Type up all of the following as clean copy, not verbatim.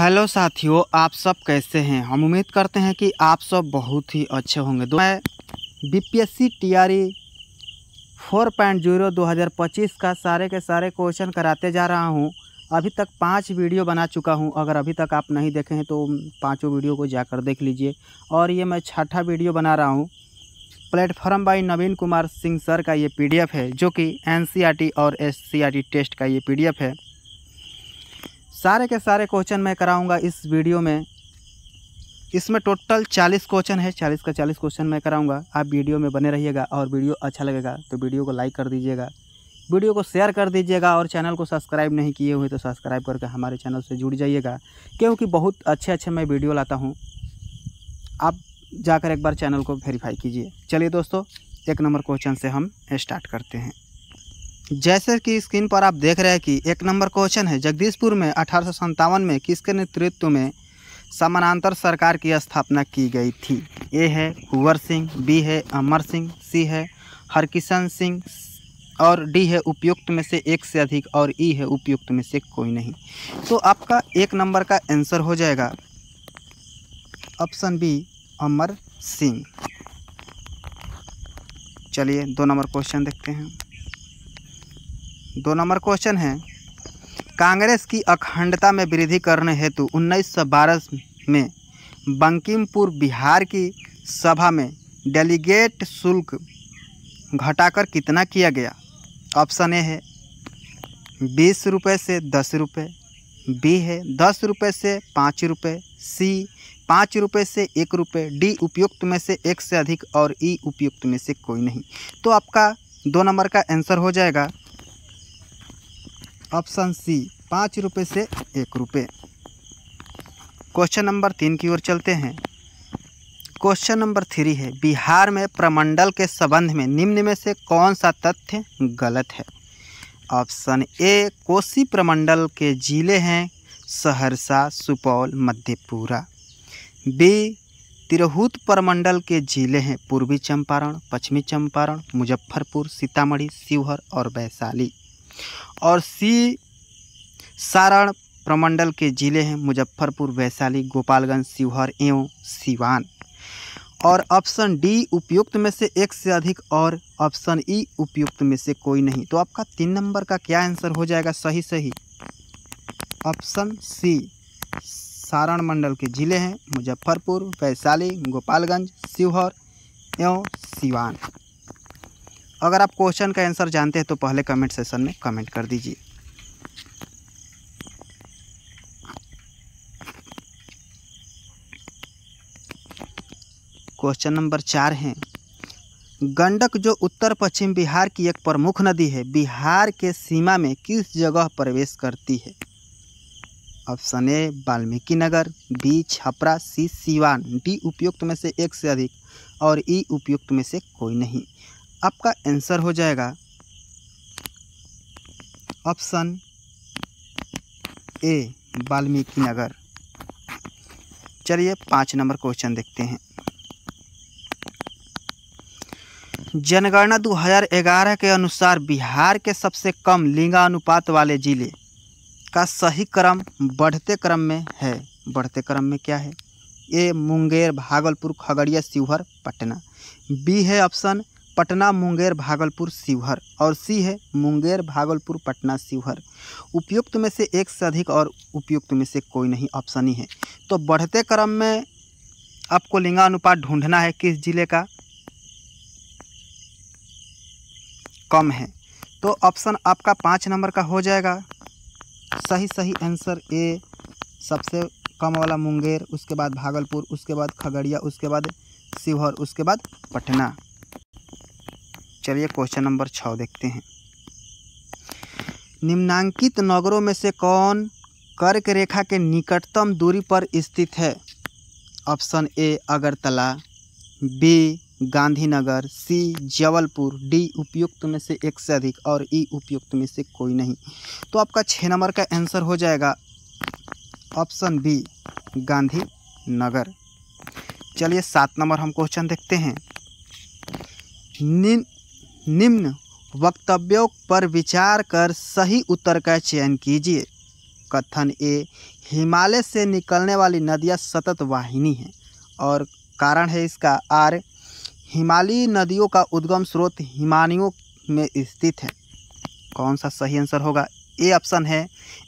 Hello साथियों, आप सब कैसे हैं। हम उम्मीद करते हैं कि आप सब बहुत ही अच्छे होंगे। मैं बीपीएससी टीआरई 4.0 2025 का सारे के सारे क्वेश्चन कराते जा रहा हूं। अभी तक 5 वीडियो बना चुका हूं। अगर अभी तक आप नहीं देखे हैं तो पाँचों वीडियो को जाकर देख लीजिए। और ये मैं छठा वीडियो बना रहा हूं। प्लेटफॉर्म बाय नवीन कुमार सिंह सर का ये पीडीएफ है, जो कि एनसीईआरटी और एससीईआरटी टेस्ट का ये पीडीएफ है। सारे के सारे क्वेश्चन मैं कराऊंगा इस वीडियो में। इसमें टोटल 40 क्वेश्चन है। 40 का 40 क्वेश्चन मैं कराऊंगा। आप वीडियो में बने रहिएगा और वीडियो अच्छा लगेगा तो वीडियो को लाइक कर दीजिएगा, वीडियो को शेयर कर दीजिएगा और चैनल को सब्सक्राइब नहीं किए हुए तो सब्सक्राइब करके हमारे चैनल से जुड़ जाइएगा, क्योंकि बहुत अच्छे मैं वीडियो लाता हूँ। आप जाकर एक बार चैनल को वेरीफाई कीजिए। चलिए दोस्तों, 1 नंबर क्वेश्चन से हम स्टार्ट करते हैं। जैसे कि स्क्रीन पर आप देख रहे हैं कि 1 नंबर क्वेश्चन है, जगदीशपुर में 1857 में किसके नेतृत्व में समानांतर सरकार की स्थापना की गई थी। ए है कुंवर सिंह, बी है अमर सिंह, सी है हरकिशन सिंह और डी है उपयुक्त में से एक से अधिक और ई है उपयुक्त में से कोई नहीं। तो आपका 1 नंबर का आंसर हो जाएगा ऑप्शन बी, अमर सिंह। चलिए 2 नंबर क्वेश्चन देखते हैं। 2 नंबर क्वेश्चन है, कांग्रेस की अखंडता में वृद्धि करने हेतु 1912 में बंकिमपुर बिहार की सभा में डेलीगेट शुल्क घटाकर कितना किया गया। ऑप्शन ए है 20 रुपये से 10 रुपये, बी है 10 रुपये से 5 रुपये, सी 5 रुपये से 1 रुपये, डी उपयुक्त में से एक से अधिक और ई उपयुक्त में से कोई नहीं। तो आपका 2 नंबर का आंसर हो जाएगा ऑप्शन सी, 5 रुपये से 1 रुपये। क्वेश्चन नंबर 3 की ओर चलते हैं। क्वेश्चन नंबर 3 है, बिहार में प्रमंडल के संबंध में निम्न में से कौन सा तथ्य गलत है। ऑप्शन ए, कोसी प्रमंडल के जिले हैं सहरसा, सुपौल, मधेपुरा। बी, तिरहुत प्रमंडल के जिले हैं पूर्वी चंपारण, पश्चिमी चंपारण, मुजफ्फरपुर, सीतामढ़ी, शिवहर और वैशाली। और सी, सारण प्रमंडल के जिले हैं मुजफ्फरपुर, वैशाली, गोपालगंज, शिवहर एवं सिवान। और ऑप्शन डी, उपयुक्त में से एक से अधिक और ऑप्शन ई, उपयुक्त में से कोई नहीं। तो आपका 3 नंबर का क्या आंसर हो जाएगा सही ऑप्शन सी, सारण मंडल के जिले हैं मुजफ्फरपुर, वैशाली, गोपालगंज, शिवहर एवं सिवान। अगर आप क्वेश्चन का आंसर जानते हैं तो पहले कमेंट सेक्शन में कमेंट कर दीजिए। क्वेश्चन नंबर 4 है, गंडक जो उत्तर पश्चिम बिहार की एक प्रमुख नदी है, बिहार के सीमा में किस जगह प्रवेश करती है। Option A, Valmiki Nagar, B, Chhapra, C, Siwan, D उपयुक्त में से एक से अधिक और ई उपयुक्त में से कोई नहीं। आपका आंसर हो जाएगा ऑप्शन ए, वाल्मीकि नगर। चलिए 5 नंबर क्वेश्चन देखते हैं। जनगणना 2011 के अनुसार बिहार के सबसे कम लिंगानुपात वाले जिले का सही क्रम बढ़ते क्रम में है। बढ़ते क्रम में क्या है। ए, मुंगेर, भागलपुर, खगड़िया, शिवहर, पटना। बी है ऑप्शन पटना, मुंगेर, भागलपुर, शिवहर। और सी है मुंगेर, भागलपुर, पटना, शिवहर। उपयुक्त में से एक से अधिक और उपयुक्त में से कोई नहीं, ऑप्शन ही है। तो बढ़ते क्रम में आपको लिंगानुपात ढूंढना है किस जिले का कम है। तो ऑप्शन आपका 5 नंबर का हो जाएगा सही आंसर ए, सबसे कम वाला मुंगेर, उसके बाद भागलपुर, उसके बाद खगड़िया, उसके बाद शिवहर, उसके बाद पटना। चलिए क्वेश्चन नंबर 6 देखते हैं। निम्नांकित नगरों में से कौन कर्क रेखा के निकटतम दूरी पर स्थित है। Option A, Agartala, B, Gandhinagar, C, Jabalpur, D उपयुक्त में से एक से अधिक और ई उपयुक्त में से कोई नहीं। तो आपका 6 नंबर का आंसर हो जाएगा ऑप्शन बी, गांधीनगर। चलिए 7 नंबर हम क्वेश्चन देखते हैं। निम्न वक्तव्यों पर विचार कर सही उत्तर का चयन कीजिए। कथन ए, हिमालय से निकलने वाली नदियाँ सतत वाहिनी हैं। और कारण है इसका आर, हिमालयी नदियों का उद्गम स्रोत हिमानियों में स्थित है। कौन सा सही आंसर होगा? ए ऑप्शन है,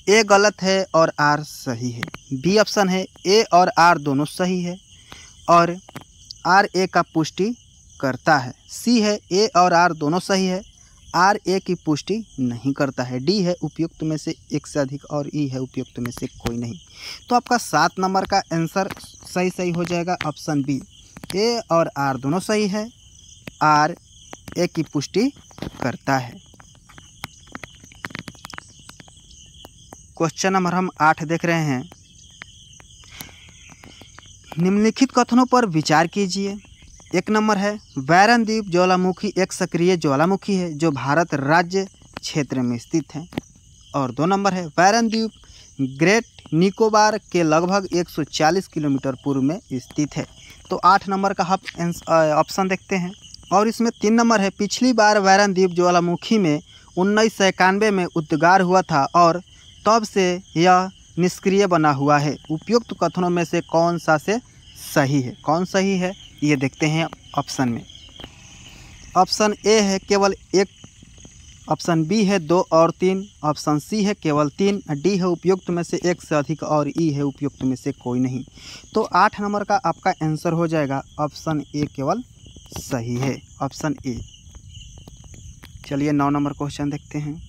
ए गलत है और आर सही है। बी ऑप्शन है, ए और आर दोनों सही है और आर ए का पुष्टि करता है। सी है, ए और आर दोनों सही है, आर ए की पुष्टि नहीं करता है। डी है, उपयुक्त में से एक से अधिक और ई है, उपयुक्त में से कोई नहीं। तो आपका 7 नंबर का आंसर सही हो जाएगा ऑप्शन बी, ए और आर दोनों सही है, आर ए की पुष्टि करता है। क्वेश्चन नंबर हम 8 देख रहे हैं। निम्नलिखित कथनों पर विचार कीजिए। 1 नंबर है, बैरन द्वीप ज्वालामुखी एक सक्रिय ज्वालामुखी है जो भारत राज्य क्षेत्र में स्थित है। और 2 नंबर है, बैरन द्वीप ग्रेट निकोबार के लगभग 140 किलोमीटर पूर्व में स्थित है। तो 8 नंबर का हम ऑप्शन देखते हैं। और इसमें 3 नंबर है, पिछली बार बैरन द्वीप ज्वालामुखी में 1991 में उद्गार हुआ था और तब से यह निष्क्रिय बना हुआ है। उपयुक्त कथनों में से कौन सा से सही है? कौन सही है ये देखते हैं ऑप्शन में। ऑप्शन ए है केवल 1, ऑप्शन बी है 2 और 3, ऑप्शन सी है केवल 3, डी है उपयुक्त में से एक से अधिक और ई है उपयुक्त में से कोई नहीं। तो 8 नंबर का आपका आंसर हो जाएगा ऑप्शन ए केवल सही है, ऑप्शन ए। चलिए 9 नंबर क्वेश्चन देखते हैं।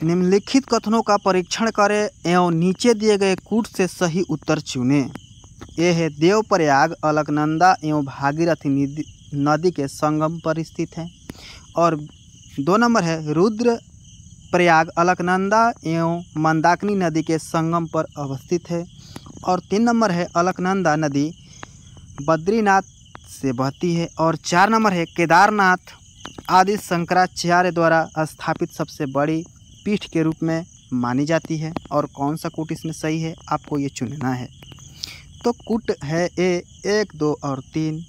निम्नलिखित कथनों का परीक्षण करें एवं नीचे दिए गए कूट से सही उत्तर चुनें। ए है, देवप्रयाग अलकनंदा एवं भागीरथी नदी के संगम पर स्थित है। और 2 नंबर है, रुद्रप्रयाग अलकनंदा एवं मंदाकिनी नदी के संगम पर अवस्थित है। और 3 नंबर है, अलकनंदा नदी बद्रीनाथ से बहती है। और 4 नंबर है, केदारनाथ आदि शंकराचार्य द्वारा स्थापित सबसे बड़ी पीठ के रूप में मानी जाती है। और कौन सा कूट इसमें सही है आपको ये चुनना है। तो कूट है ए 1, 2 और 3,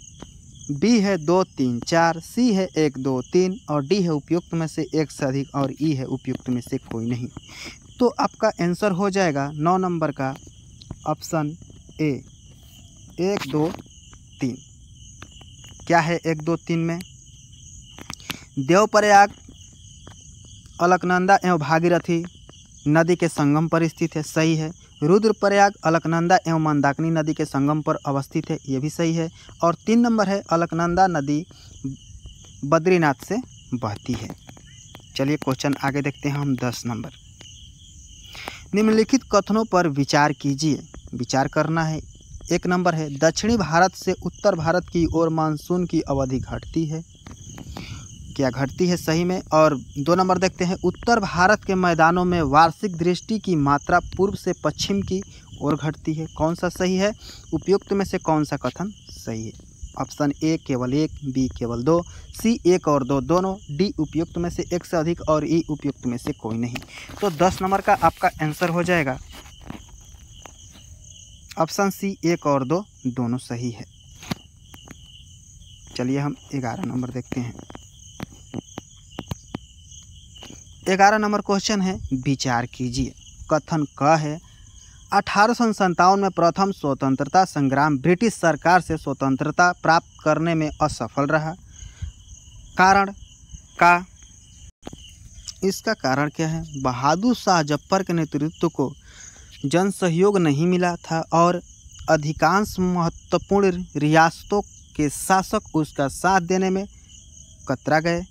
बी है 2, 3, 4, सी है 1, 2, 3 और डी है उपयुक्त में से एक से अधिक और ई है उपयुक्त में से कोई नहीं। तो आपका आंसर हो जाएगा 9 नंबर का ऑप्शन ए, 1, 2, 3। क्या है 1, 2, 3 में? देवप्रयाग अलकनंदा एवं भागीरथी नदी के संगम पर स्थित है, सही है। रुद्रप्रयाग अलकनंदा एवं मंदाकिनी नदी के संगम पर अवस्थित है, ये भी सही है। और 3 नंबर है, अलकनंदा नदी बद्रीनाथ से बहती है। चलिए क्वेश्चन आगे देखते हैं हम 10 नंबर। निम्नलिखित कथनों पर विचार कीजिए। विचार करना है। 1 नंबर है, दक्षिणी भारत से उत्तर भारत की ओर मानसून की अवधि घटती है। क्या घटती है सही में? और 2 नंबर देखते हैं, उत्तर भारत के मैदानों में वार्षिक दृष्टि की मात्रा पूर्व से पश्चिम की ओर घटती है। कौन सा सही है? उपयुक्त में से कौन सा कथन सही है? ऑप्शन ए केवल 1, बी केवल 2, सी 1 और 2 दोनों, डी उपयुक्त में से एक से अधिक और ई उपयुक्त में से कोई नहीं। तो 10 नंबर का आपका आंसर हो जाएगा ऑप्शन सी 1 और 2 दोनों सही है। चलिए हम 11 नंबर देखते हैं। 11 नंबर क्वेश्चन है, विचार कीजिए। कथन क है, 1857 में प्रथम स्वतंत्रता संग्राम ब्रिटिश सरकार से स्वतंत्रता प्राप्त करने में असफल रहा। कारण का? इसका कारण क्या है? बहादुर शाह जफर के नेतृत्व को जन सहयोग नहीं मिला था और अधिकांश महत्वपूर्ण रियासतों के शासक उसका साथ देने में कतरा गए।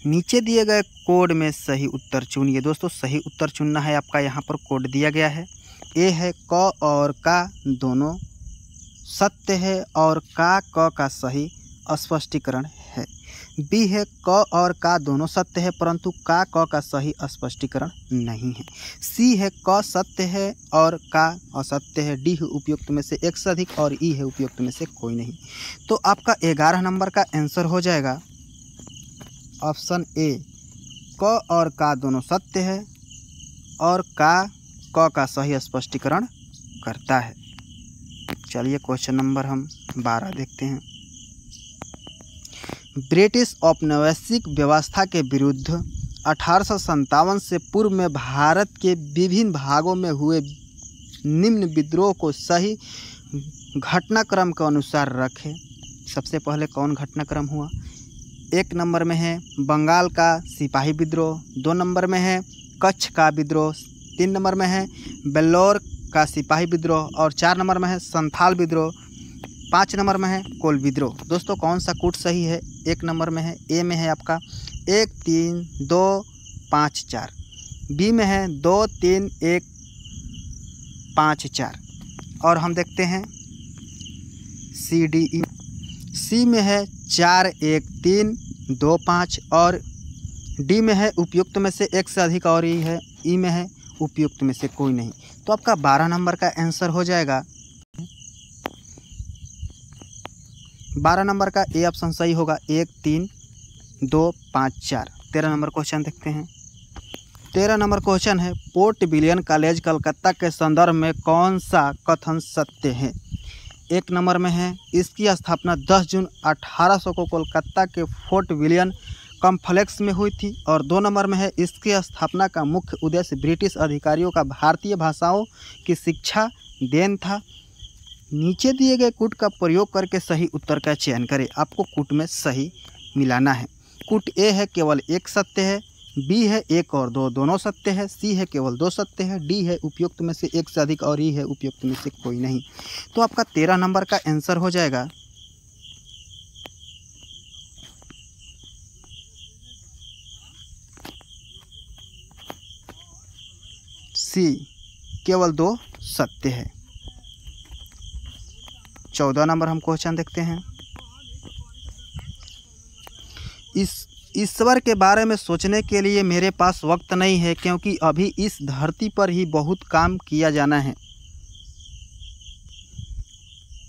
नीचे दिए गए कोड में सही उत्तर चुनिए। दोस्तों सही उत्तर चुनना है आपका, यहाँ पर कोड दिया गया है। ए है, क और का दोनों सत्य है और का सही स्पष्टीकरण है। बी है, क और का दोनों सत्य है परंतु का सही स्पष्टीकरण नहीं है। सी है, क सत्य है और का असत्य है। डी है उपयुक्त में से एक से अधिक और ई है उपयुक्त में से कोई नहीं। तो आपका 11 नंबर का आंसर हो जाएगा ऑप्शन ए, क और का दोनों सत्य है और का सही स्पष्टीकरण करता है। चलिए क्वेश्चन नंबर हम 12 देखते हैं। ब्रिटिश औपनिवेशिक व्यवस्था के विरुद्ध 1857 से पूर्व में भारत के विभिन्न भागों में हुए निम्न विद्रोह को सही घटनाक्रम के अनुसार रखें। सबसे पहले कौन घटनाक्रम हुआ? 1 नंबर में है बंगाल का सिपाही विद्रोह, 2 नंबर में है कच्छ का विद्रोह, 3 नंबर में है बेल्लौर का सिपाही विद्रोह और 4 नंबर में है संथाल विद्रोह, 5 नंबर में है कोल विद्रोह। दोस्तों कौन सा कूट सही है? 1 नंबर में है, ए में है आपका 1 3 2 5 4, बी में है 2 3 1 5 4 और हम देखते हैं सी डी ई। सी में है 4 1 3 2 5 और डी में है उपयुक्त में से एक से अधिक और ई में है उपयुक्त में से कोई नहीं। तो आपका 12 नंबर का आंसर हो जाएगा 12 नंबर का ए ऑप्शन सही होगा 1 3 2 5 4। 13 नंबर क्वेश्चन देखते हैं। 13 नंबर क्वेश्चन है पोर्ट विलियम कॉलेज कलकत्ता के संदर्भ में कौन सा कथन सत्य है? 1 नंबर में है इसकी स्थापना 10 जून 1800 को कोलकाता के फोर्ट विलियम कॉम्प्लेक्स में हुई थी और 2 नंबर में है इसकी स्थापना का मुख्य उद्देश्य ब्रिटिश अधिकारियों का भारतीय भाषाओं की शिक्षा देन था। नीचे दिए गए कूट का प्रयोग करके सही उत्तर का चयन करें। आपको कूट में सही मिलाना है। कूट ए है केवल 1 सत्य है, बी है 1 और 2 दोनों सत्य है, सी है केवल 2 सत्य है, डी है उपयुक्त में से एक से अधिक और ई है उपयुक्त में से कोई नहीं। तो आपका 13 नंबर का आंसर हो जाएगा सी केवल 2 सत्य है। 14 नंबर हम क्वेश्चन देखते हैं। ईश्वर के बारे में सोचने के लिए मेरे पास वक्त नहीं है क्योंकि अभी इस धरती पर ही बहुत काम किया जाना है।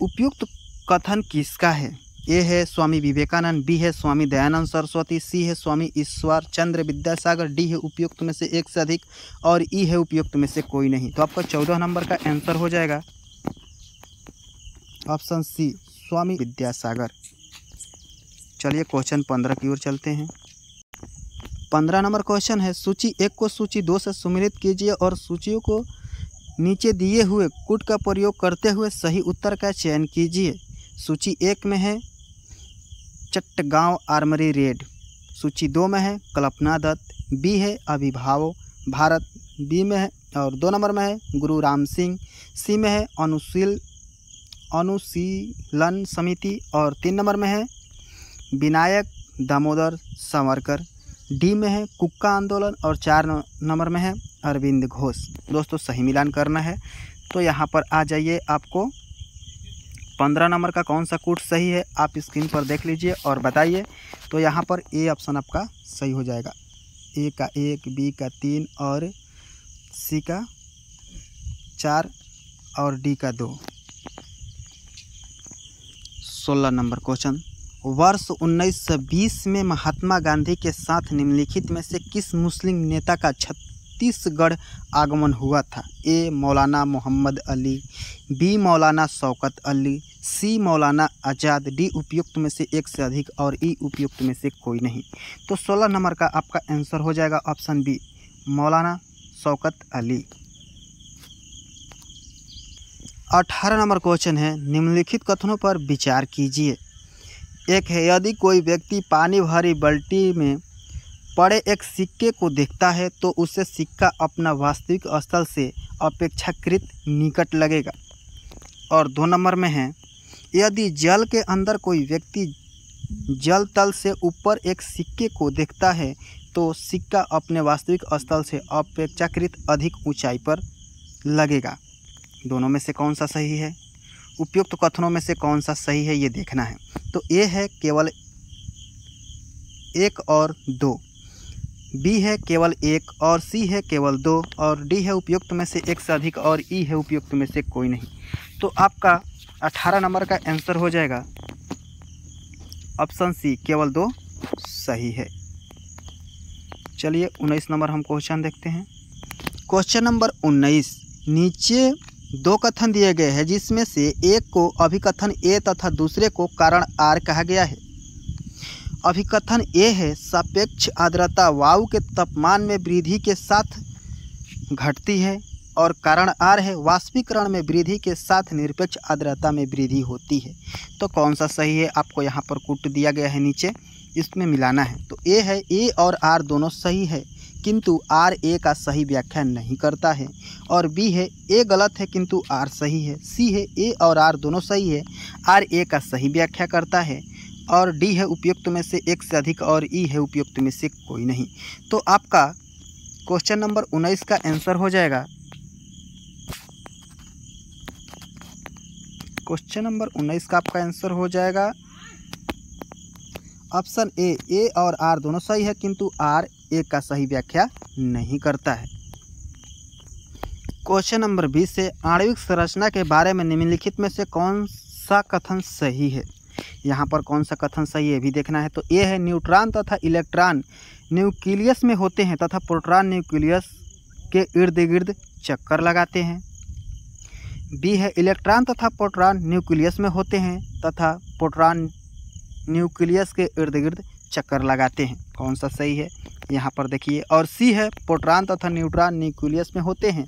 उपयुक्त कथन किसका है? ए है स्वामी विवेकानंद, बी है स्वामी दयानंद सरस्वती, सी है स्वामी ईश्वर चंद्र विद्यासागर, डी है उपयुक्त में से एक से अधिक और ई है उपयुक्त में से कोई नहीं। तो आपका 14 नंबर का आंसर हो जाएगा ऑप्शन सी स्वामी विद्यासागर। चलिए क्वेश्चन 15 की ओर चलते हैं। 15 नंबर क्वेश्चन है सूची 1 को सूची 2 से सम्मिलित कीजिए और सूचियों को नीचे दिए हुए कूट का प्रयोग करते हुए सही उत्तर का चयन कीजिए। सूची 1 में है चट्टगांव आर्मरी रेड, सूची 2 में है कल्पना दत्त, बी है अभिभाव भारत, बी में है और 2 नंबर में है गुरु राम सिंह, सी में है अनुशीलन समिति और 3 नंबर में है विनायक दामोदर सावरकर, डी में है कुक्का आंदोलन और 4 नंबर में है अरविंद घोष। दोस्तों सही मिलान करना है तो यहाँ पर आ जाइए। आपको 15 नंबर का कौन सा कूट सही है आप स्क्रीन पर देख लीजिए और बताइए। तो यहाँ पर ए ऑप्शन आपका सही हो जाएगा। ए का 1, बी का 3 और सी का 4 और डी का 2। 16 नंबर क्वेश्चन वर्ष 1920 में महात्मा गांधी के साथ निम्नलिखित में से किस मुस्लिम नेता का छत्तीसगढ़ आगमन हुआ था? ए मौलाना मोहम्मद अली, बी मौलाना शौकत अली, सी मौलाना आज़ाद, डी उपयुक्त में से एक से अधिक और ई उपयुक्त में से कोई नहीं। तो 16 नंबर का आपका आंसर हो जाएगा ऑप्शन बी मौलाना शौकत अली। 18 नंबर क्वेश्चन है निम्नलिखित कथनों पर विचार कीजिए। एक है यदि कोई व्यक्ति पानी भरी बाल्टी में पड़े एक सिक्के को देखता है तो उसे सिक्का अपना वास्तविक स्थल से अपेक्षाकृत निकट लगेगा। और 2 नंबर में है यदि जल के अंदर कोई व्यक्ति जल तल से ऊपर एक सिक्के को देखता है तो सिक्का अपने वास्तविक स्थल से अपेक्षाकृत अधिक ऊंचाई पर लगेगा। दोनों में से कौन सा सही है? उपयुक्त कथनों में से कौन सा सही है ये देखना है। तो ए है केवल 1 और 2, बी है केवल 1 और सी है केवल 2 और डी है उपयुक्त में से एक से अधिक और ई है उपयुक्त में से कोई नहीं। तो आपका 18 नंबर का आंसर हो जाएगा ऑप्शन सी केवल 2 सही है। चलिए 19 नंबर हम क्वेश्चन देखते हैं। क्वेश्चन नंबर 19 नीचे 2 कथन दिए गए हैं जिसमें से एक को अभिकथन ए तथा दूसरे को कारण आर कहा गया है। अभिकथन ए है, सापेक्ष आर्द्रता वायु के तापमान में वृद्धि के साथ घटती है। और कारण आर है, वाष्पीकरण में वृद्धि के साथ निरपेक्ष आर्द्रता में वृद्धि होती है। तो कौन सा सही है, आपको यहाँ पर कूट दिया गया है नीचे, इसमें मिलाना है। तो ए है, ए और आर दोनों सही है, किंतु आर ए का सही व्याख्या नहीं करता है। और बी है, ए गलत है किंतु आर सही है। सी है, ए और आर दोनों सही है, आर ए का सही व्याख्या करता है। और डी है, उपयुक्त में से एक से अधिक, और ई है, उपयुक्त में से कोई नहीं। तो आपका क्वेश्चन नंबर 19 का आंसर हो जाएगा, क्वेश्चन नंबर 19 का आपका आंसर हो जाएगा ऑप्शन ए, ए और आर दोनों सही है, किंतु आर ए का सही व्याख्या नहीं करता है। क्वेश्चन नंबर 20 से आणविक संरचना के बारे में निम्नलिखित में से कौन सा कथन सही है। यहाँ पर कौन सा कथन सही है भी देखना है। तो ए है, न्यूट्रॉन तथा इलेक्ट्रॉन न्यूक्लियस में होते हैं तथा प्रोटॉन न्यूक्लियस के इर्द गिर्द चक्कर लगाते हैं। बी है, इलेक्ट्रॉन तथा प्रोटॉन न्यूक्लियस में होते हैं तथा प्रोटॉन न्यूक्लियस के इर्द गिर्द चक्कर लगाते हैं। कौन सा सही है यहाँ पर देखिए। और सी है, प्रोटॉन तथा न्यूट्रॉन न्यूक्लियस में होते हैं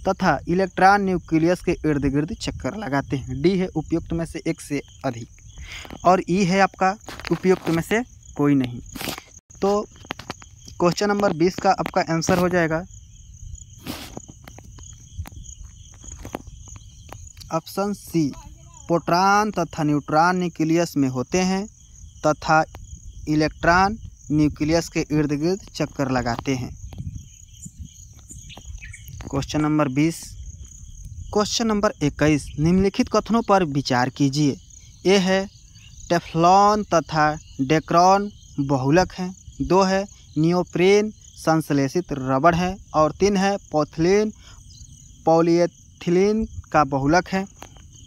तथा इलेक्ट्रॉन न्यूक्लियस के इर्द गिर्द चक्कर लगाते हैं। डी है, उपयुक्त में से एक से अधिक। और ई है आपका उपयुक्त में से कोई नहीं। तो क्वेश्चन नंबर 20 का आपका आंसर हो जाएगा ऑप्शन सी, प्रोटॉन तथा न्यूट्रॉन न्यूक्लियस में होते हैं तथा इलेक्ट्रॉन न्यूक्लियस के इर्द गिर्द चक्कर लगाते हैं। Question number 20। क्वेश्चन नंबर 21, निम्नलिखित कथनों पर विचार कीजिए। ए है, टेफ्लॉन तथा डेक्रॉन बहुलक हैं। 2 है, नियोप्रीन संश्लेषित रबड़ है। और 3 है, पॉलीथिलीन पॉलीएथिलीन का बहुलक है।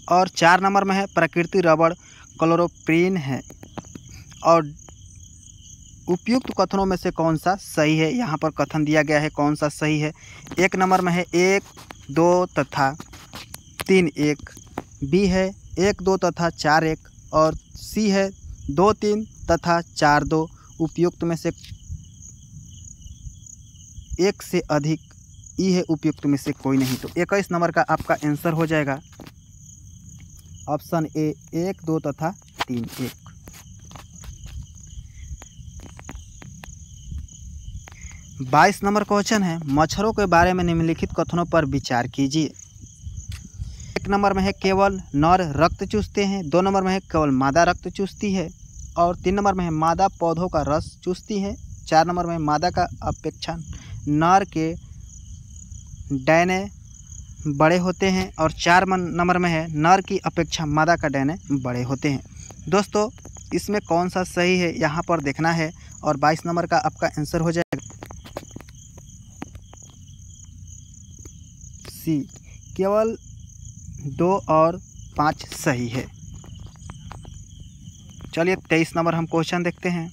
और 4 नंबर में है, प्राकृतिक रबड़ क्लोरोप्रीन है। और उपयुक्त कथनों में से कौन सा सही है, यहाँ पर कथन दिया गया है कौन सा सही है। 1 नंबर में है 1, 2 तथा 3, 1। बी है 1, 2 तथा 4, 1। और सी है 2, 3 तथा 4, 2। उपयुक्त में से एक से अधिक। ई है, उपयुक्त में से कोई नहीं। तो 21 नंबर का आपका आंसर हो जाएगा ऑप्शन ए, 1, 2 तथा 3, 1। 22 नंबर क्वेश्चन है, मच्छरों के बारे में निम्नलिखित कथनों पर विचार कीजिए। 1 नंबर में है, केवल नर रक्त चूसते हैं। 2 नंबर में है, केवल मादा रक्त चूसती है। और 3 नंबर में है, मादा पौधों का रस चूसती है। 4 नंबर में मादा का अपेक्षा नर के डैने बड़े होते हैं। और 4 नंबर में है, नर की अपेक्षा मादा का डैने बड़े होते हैं। दोस्तों, इसमें कौन सा सही है यहाँ पर देखना है। और 22 नंबर का आपका आंसर हो जाएगा सी, केवल 2 और 5 सही है। चलिए 23 नंबर हम क्वेश्चन देखते हैं।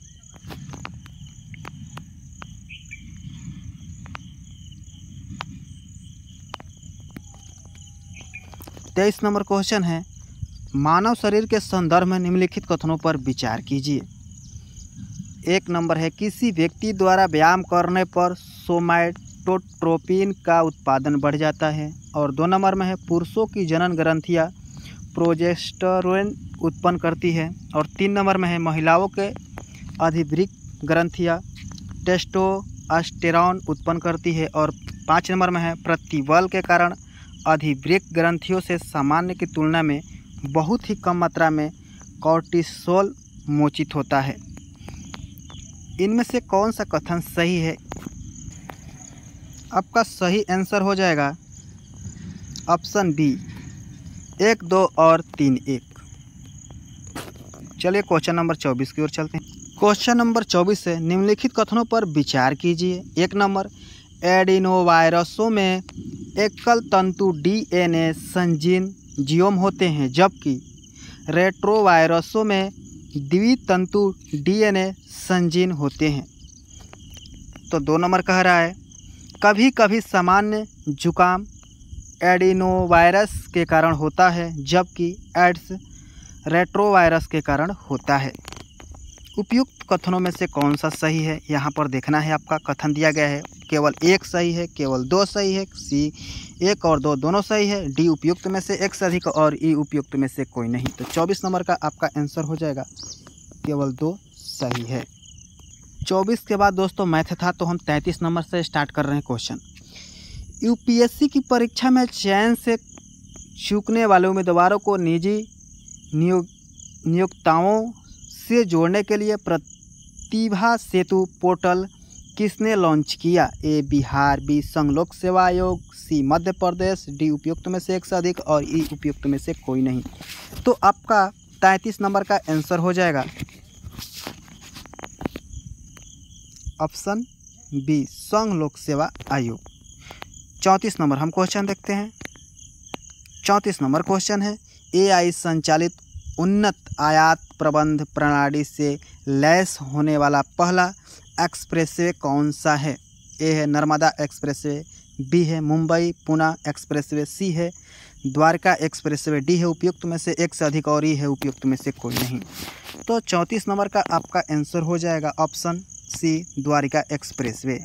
तेईस नंबर क्वेश्चन है, मानव शरीर के संदर्भ में निम्नलिखित कथनों पर विचार कीजिए। 1 नंबर है, किसी व्यक्ति द्वारा व्यायाम करने पर सोमैटोट्रोपिन का उत्पादन बढ़ जाता है। और 2 नंबर में है, पुरुषों की जनन ग्रंथियाँ प्रोजेस्टेरोन उत्पन्न करती है। और 3 नंबर में है, महिलाओं के अधिवृक्क ग्रंथियाँ टेस्टोस्टेरोन उत्पन्न करती है। और 5 नंबर में है, प्रतिबल के कारण अधिवृक्क ग्रंथियों से सामान्य की तुलना में बहुत ही कम मात्रा में कॉर्टिसोल मोचित होता है। इनमें से कौन सा कथन सही है? आपका सही आंसर हो जाएगा ऑप्शन बी, 1, 2 और 3, 1। चलिए क्वेश्चन नंबर 24 की ओर चलते हैं। क्वेश्चन नंबर 24 से निम्नलिखित कथनों पर विचार कीजिए। 1 नंबर, एडिनोवायरसों में एकल तंतु डीएनए संजीन होते हैं, जबकि रेट्रोवायरसों में द्वितंतु डीएनए संजीन होते हैं। तो 2 नंबर कह रहा है, कभी कभी सामान्य जुकाम एडिनोवायरस के कारण होता है, जबकि एड्स रेट्रोवायरस के कारण होता है। उपयुक्त कथनों में से कौन सा सही है, यहाँ पर देखना है। आपका कथन दिया गया है केवल एक सही है, केवल दो सही है, सी एक और दो दोनों सही है, डी उपयुक्त में से एक से अधिक और ई उपयुक्त में से कोई नहीं। तो 24 नंबर का आपका आंसर हो जाएगा केवल दो सही है। 24 के बाद दोस्तों मैथ था, तो हम 33 नंबर से स्टार्ट कर रहे हैं क्वेश्चन। यूपीएससी की परीक्षा में चयन से चूकने वाले उम्मीदवारों को निजी नियोक्ताओं से जोड़ने के लिए प्रतिभा सेतु पोर्टल किसने लॉन्च किया? ए बिहार, बी संघ लोक सेवा आयोग, सी मध्य प्रदेश, डी उपयुक्त में से एक से अधिक और ई उपयुक्त में से कोई नहीं। तो आपका 33 नंबर का आंसर हो जाएगा ऑप्शन बी संघ लोक सेवा आयोग। 34 नंबर हम क्वेश्चन देखते हैं। 34 नंबर क्वेश्चन है, एआई संचालित उन्नत आयात प्रबंध प्रणाली से लैस होने वाला पहला एक्सप्रेसवे कौन सा है? ए है नर्मदा एक्सप्रेसवे, बी है मुंबई पुणे एक्सप्रेसवे, सी है द्वारका एक्सप्रेसवे, डी है उपयुक्त में से एक से अधिक और ई है उपयुक्त में से कोई नहीं। तो 34 नंबर का आपका आंसर हो जाएगा option C Dwarka expressway.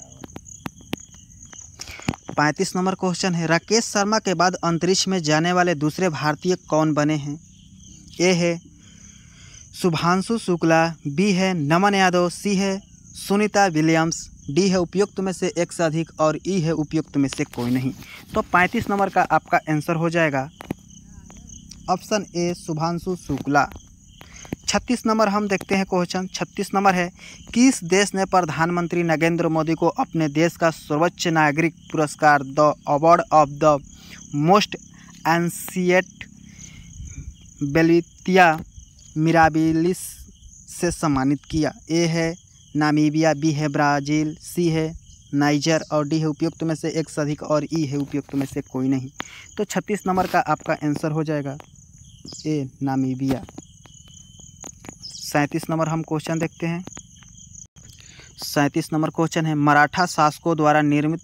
35 number question है, राकेश शर्मा के बाद अंतरिक्ष में जाने वाले दूसरे भारतीय कौन बने हैं? ए है शुभांशु शुक्ला, बी है नमन यादव, सी है सुनीता विलियम्स, डी है उपयुक्त में से एक से अधिक और ई है उपयुक्त में से कोई नहीं। तो 35 नंबर का आपका आंसर हो जाएगा option A Shubhanshu Shukla. 36 number हम देखते हैं क्वेश्चन। 36 नंबर है, किस देश ने प्रधानमंत्री नरेंद्र मोदी को अपने देश का सर्वोच्च नागरिक पुरस्कार the award of the most ancient बेलितिया मिराबिलिस से सम्मानित किया? ए है नामीबिया, बी है ब्राज़ील, सी है नाइजर और डी है उपयुक्त में से एक से अधिक और ई है उपयुक्त में से कोई नहीं। तो 36 नंबर का आपका आंसर हो जाएगा ए नामीबिया। 37 नंबर हम क्वेश्चन देखते हैं। 37 नंबर क्वेश्चन है, मराठा शासकों द्वारा निर्मित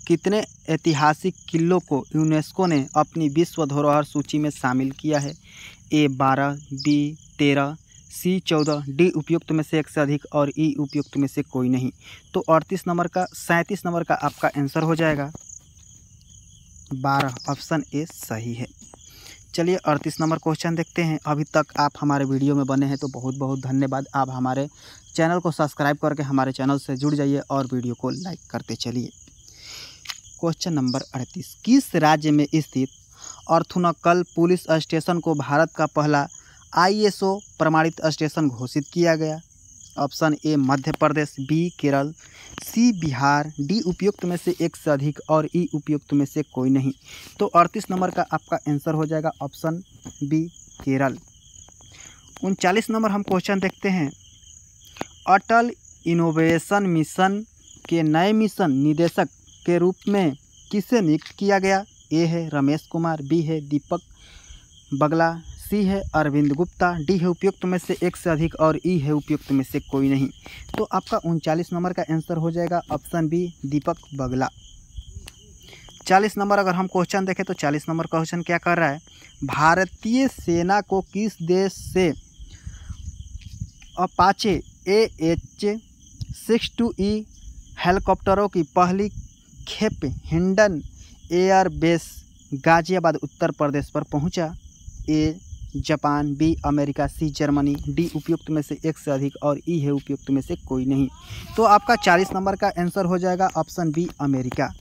कितने ऐतिहासिक किलों को यूनेस्को ने अपनी विश्व धरोहर सूची में शामिल किया है? ए 12, बी 13, सी 14, डी उपयुक्त में से एक से अधिक और ई उपयुक्त में से कोई नहीं। तो 37 नंबर का आपका आंसर हो जाएगा 12, ऑप्शन ए सही है। चलिए 38 नंबर क्वेश्चन देखते हैं। अभी तक आप हमारे वीडियो में बने हैं तो बहुत बहुत धन्यवाद। आप हमारे चैनल को सब्सक्राइब करके हमारे चैनल से जुड़ जाइए और वीडियो को लाइक करते चलिए। क्वेश्चन नंबर 38, किस राज्य में स्थित अर्थुनकल पुलिस स्टेशन को भारत का पहला ISO प्रमाणित स्टेशन घोषित किया गया? Option A Madhya Pradesh, B Kerala, C Bihar, D उपयुक्त में से एक से अधिक और ई उपयुक्त में से कोई नहीं। तो 38 नंबर का आपका आंसर हो जाएगा ऑप्शन बी केरल। 39 नंबर हम क्वेश्चन देखते हैं। अटल इनोवेशन मिशन के नए मिशन निदेशक के रूप में किसे नियुक्त किया गया? ए है रमेश कुमार, बी है दीपक बगला, सी है अरविंद गुप्ता, डी है उपयुक्त में से एक से अधिक और ई है उपयुक्त में से कोई नहीं। तो आपका 39 नंबर का आंसर हो जाएगा ऑप्शन बी दीपक बगला। 40 नंबर अगर हम क्वेश्चन देखें तो 40 नंबर क्वेश्चन क्या कर रहा है, भारतीय सेना को किस देश से अपाचे AH-62E हेलीकॉप्टरों की पहली खेप हिंडन एयरबेस गाजियाबाद उत्तर प्रदेश पर पहुंचा? A Japan, B America, C Germany, D उपयुक्त में से एक से अधिक और ई है उपयुक्त में से कोई नहीं। तो आपका 40 नंबर का आंसर हो जाएगा ऑप्शन बी अमेरिका।